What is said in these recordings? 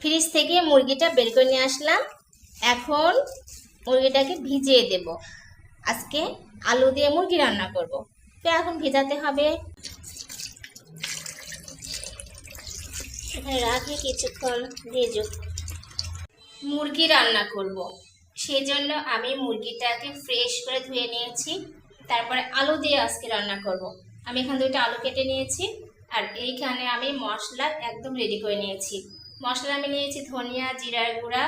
Fridge থেকে মুরগিটা বের করে নিয়ে আসলাম। এখন মুরগিটাকে ভিজিয়ে দেব। আজকে আলু দিয়ে মুরগি রান্না করব। তো এখন ভেজাতে হবে। এখানে রাখি কিছুক্ষণ ভেজুক। মুরগি রান্না করব, সেজন্য আমি মুরগিটাকে ফ্রেশ করে ধুয়ে নিয়েছি। তারপরে আলু দিয়ে আজকে রান্না করব। আমি এখানে 2টা আলু কেটে নিয়েছি। আর এইখানে আমি মশলা একদম রেডি করে নিয়েছি। মশলা আমি নিয়েছি ধনিয়া, জিরার গুঁড়া,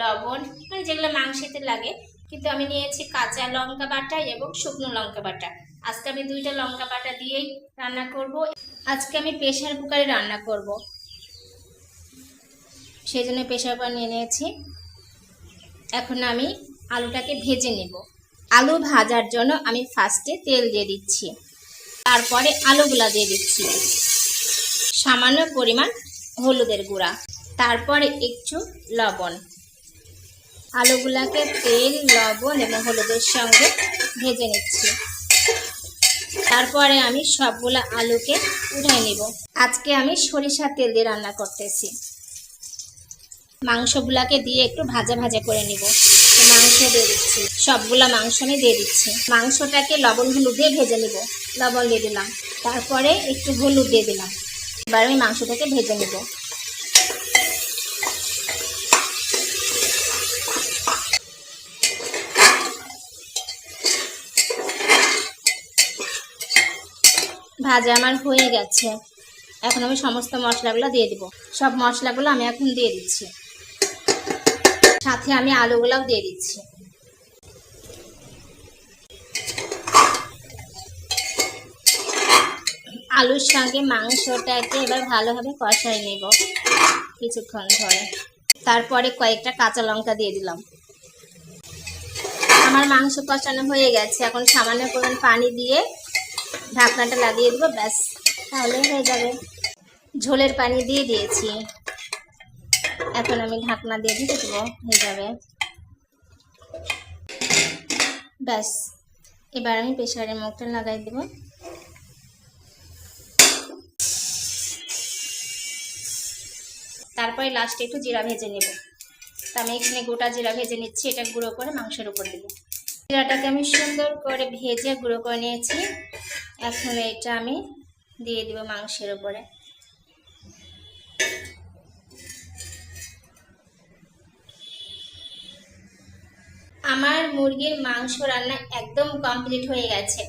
লবণ, মানে যেগুলো মাংসেতে লাগে। কিন্তু আমি নিয়েছি কাঁচা লঙ্কা বাটা এবং শুকনো লঙ্কা বাটা। আজকে আমি 2টা লঙ্কা বাটা দিয়েই রান্না করব। আজকে আমি প্রেসার কুকারে রান্না করব, সেই জন্য প্রেসার কুকার নিয়ে নিয়েছি। এখন আমি আলুটাকে ভেজে নেব। আলু ভাজার জন্য আমি ফার্স্টে তেল দিয়ে দিচ্ছি, তারপরে আলুগুলা দিয়ে দিচ্ছি, সামান্য পরিমাণ হলুদের গুঁড়া, তারপরে একটু লবণ। আলুগুলাকে তেল, লবণ এবং হলুদের সঙ্গে ভেজে নিচ্ছি। তারপরে আমি সবগুলা আলুকে উঠাই নেব। আজকে আমি সরিষার তেল দিয়ে রান্না করতেছি। মাংসগুলাকে দিয়ে একটু ভাজা ভাজা করে নিব। মাংস দিয়ে দিচ্ছি, সবগুলা মাংস আমি দিয়ে দিচ্ছি। মাংসটাকে লবণ হলুদ দিয়ে ভেজে নিব। লবণ দিয়ে দিলাম, তারপরে একটু হলুদ দিয়ে দিলাম। এবার আমি মাংসটাকে ভেজে নিব। ভাজা আমার হয়ে গেছে। এখন আমি সমস্ত মশলাগুলো দিয়ে দিব। সব মশলাগুলো আমি এখন দিয়ে দিচ্ছি, সাথে আমি আলুগুলাও দিয়ে দিচ্ছি। আলুর সঙ্গে মাংসটাকে এবার ভালোভাবে কষাই নেব কিছুক্ষণ ধরে। তারপরে কয়েকটা কাঁচা লঙ্কা দিয়ে দিলাম। আমার মাংস কষানো হয়ে গেছে। এখন সামান্য পরিমাণ পানি দিয়ে ঢাকনাটা লাগিয়ে দেবো, ব্যাস তাহলে হয়ে যাবে। ঝোলের পানি দিয়ে দিয়েছি, এখন আমি ঢাকনা দিয়ে ঢেকে দেবো, হয়ে যাবে। ব্যাস, এবার আমি প্রেসারের মুখটা লাগাই দেব। তারপরে লাস্টে একটু জিরা ভেজে নেব। তা আমি এখানে গোটা জিরা ভেজে নিচ্ছি, এটা গুঁড়ো করে মাংসের উপর দেব। জিরাটাকে আমি সুন্দর করে ভেজে গুঁড়ো করে নিয়েছি। এখন এটা আমি দিয়ে দেব মাংসের উপরে। আমার মুরগির মাংস রান্না একদম কমপ্লিট হয়ে গেছে।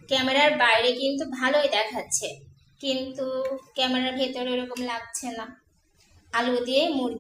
ক্যামেরার বাইরে কিন্তু ভালোই দেখাচ্ছে, কিন্তু ক্যামেরার ভেতরে এরকম লাগছে না। আলু দিয়ে মুরগি